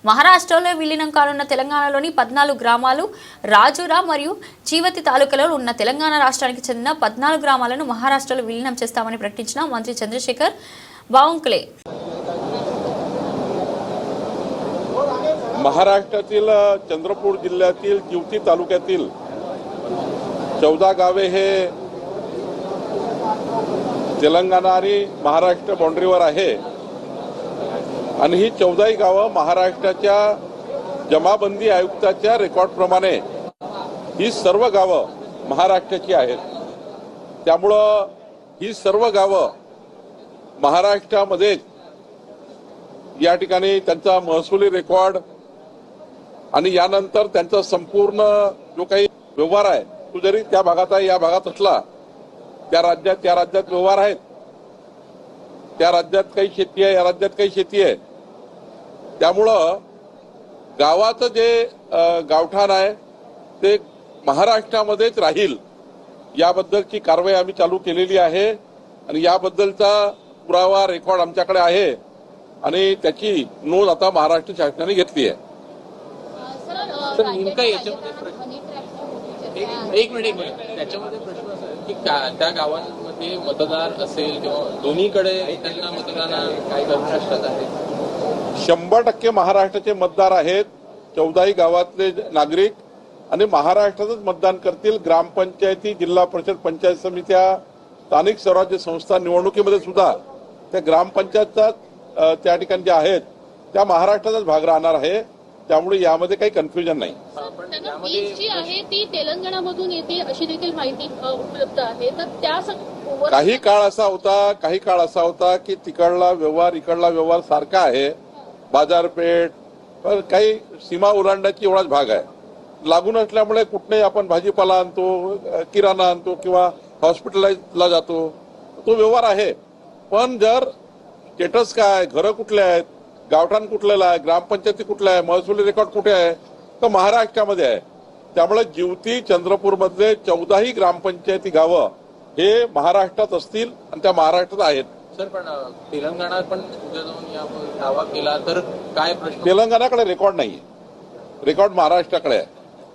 మహారాష్ట్రలో విలీనం కానున్న తెలంగాణలోని 14 గ్రామాలు రాజురా మరియు చీవతి తాలూకాలో ఉన్న తెలంగాణ రాష్ట్రానికి చెందిన 14 గ్రామాలను మహారాష్ట్రలో విలీనం చేస్తామని ప్రకటించిన మంత్రి చంద్రశेखर बावनकुळे. महाराष्ट्रातील चंद्रपूर जिल्ह्यातील जिवती तालुक्यातील 14 गावे हे तेलंगणा आणि महाराष्ट्र बाउंड्रीवर आहे आणि ही 14 गावं महाराष्ट्राच्या जमाबंदी आयुक्ताच्या रेकॉर्डप्रमाणे ही सर्व गावं महाराष्ट्राची आहेत. त्यामुळं ही सर्व गावं महाराष्ट्रामध्ये या ठिकाणी त्यांचा महसुली रेकॉर्ड आणि यानंतर त्यांचा संपूर्ण जो काही व्यवहार आहे तो जरी त्या भागात आहे या भागात असला त्या राज्यात व्यवहार आहेत, त्या राज्यात काही शेती आहे, या राज्यात काही शेती आहे. त्यामुळं गावाचं जे गावठाण आहे ते महाराष्ट्रामध्येच राहील याबद्दलची कारवाई आम्ही चालू केलेली आहे आणि याबद्दलचा पुरावा रेकॉर्ड आमच्याकडे आहे आणि त्याची नोंद आता महाराष्ट्र शासनाने घेतली आहे. सर नेमका एक मिनिट त्याच्यामध्ये प्रश्न असा आहे की त्या गावांमध्ये मतदार असेल किंवा दोन्हीकडे त्यांना मतदान काय महाराष्ट्रात आहे? 100% महाराष्ट्राचे मतदार आहेत. 14 गावातले नागरिक आणि महाराष्ट्रातच मतदान करतील. ग्रामपंचायती, जिल्हा परिषद, पंचायत समित्या, स्थानिक स्वराज्य संस्था निवडणुकीमध्ये सुद्धा त्या ग्रामपंचायतचा त्या ठिकाणी ज्या आहेत त्या महाराष्ट्राचाच भाग राहणार आहे. त्यामुळे यामध्ये काही कन्फ्युजन नाही. जी आहे ती तेलंगणामधून येते अशी देखील माहिती उपलब्ध आहे. तर त्या काही काळ असा होता की तिकडला व्यवहार इकडला व्यवहार सारखा आहे. बाजारपेठ पण काही सीमा ओलांडाची एवढाच भाग आहे. लागून असल्यामुळे कुठे आपण भाजीपाला आणतो, किराणा आणतो किंवा हॉस्पिटलला जातो तो व्यवहार आहे. पण जर स्टेटस काय, घरं कुठले आहेत, गावठाण कुठलेला आहे, ग्रामपंचायती कुठल्या आहे, महसुली रेकॉर्ड कुठे आहे तर महाराष्ट्रामध्ये आहे. त्यामुळे जिवती चंद्रपूर मधले 14 ग्रामपंचायती गावं हे महाराष्ट्रात असतील आणि त्या महाराष्ट्रात आहेत. सर पण तेलंगणा पण उद्या जाऊन या दावा केला तर काय प्रश्न? तेलंगणाकडे रेकॉर्ड नाहीये, रेकॉर्ड महाराष्ट्राकडे आहे.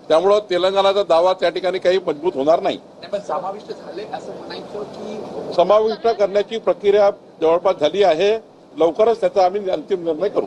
त्यामुळं तेलंगणाचा दावा त्या ठिकाणी काही मजबूत होणार नाही. पण समाविष्ट झाले असं म्हणायचं की समाविष्ट करण्याची प्रक्रिया जवळपास झाली आहे. लवकरच त्याचा आम्ही अंतिम निर्णय करू.